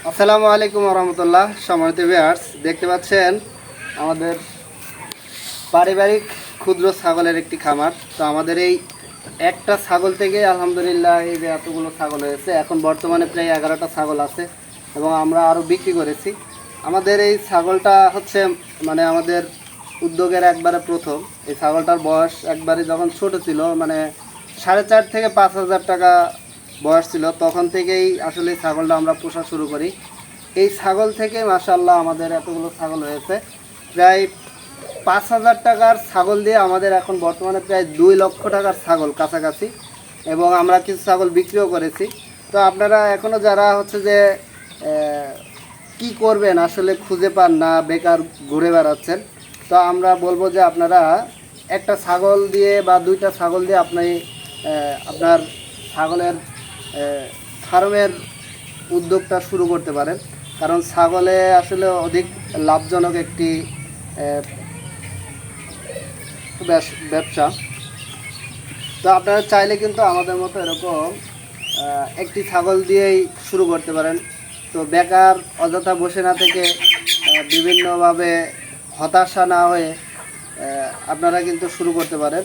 আসসালামু আলাইকুম রহমতুল্লাহ। সম্মানিত ভিউয়ার্স, দেখতে পাচ্ছেন আমাদের পারিবারিক ক্ষুদ্র ছাগলের একটি খামার। তো আমাদের এই একটা ছাগল থেকে আলহামদুলিল্লাহ এই যে এতগুলো ছাগল হয়েছে। এখন বর্তমানে প্রায় 11টা ছাগল আছে এবং আমরা আরও বিক্রি করেছি। আমাদের এই ছাগলটা হচ্ছে মানে আমাদের উদ্যোগের একবারে প্রথম। এই ছাগলটার বয়স একবারে যখন ছোট ছিল, মানে 4.5 থেকে 5,000 টাকা বয়স ছিল, তখন থেকেই আসলে ছাগলটা আমরা পোষা শুরু করি। এই ছাগল থেকে মাশাআল্লাহ আমাদের এতগুলো ছাগল হয়েছে। প্রায় 5,000 টাকার ছাগল দিয়ে আমাদের এখন বর্তমানে প্রায় 2 লক্ষ টাকার ছাগল কাছাকাছি, এবং আমরা কিছু ছাগল বিক্রিও করেছি। তো আপনারা এখনও যারা হচ্ছে যে কি করবেন আসলে খুঁজে পান না, বেকার ঘুরে বেড়াচ্ছেন, তো আমরা বলবো যে আপনারা একটা ছাগল দিয়ে বা 2টা ছাগল দিয়ে আপনি আপনার ছাগলের ফার্মের উদ্যোগটা শুরু করতে পারেন। কারণ ছাগলে আসলে অধিক লাভজনক একটি ব্যবসা। তো আপনারা চাইলে কিন্তু আমাদের মতো এরকম একটি ছাগল দিয়েই শুরু করতে পারেন। তো বেকার অযথা বসে না থেকে বিভিন্নভাবে হতাশা না হয়ে আপনারা কিন্তু শুরু করতে পারেন।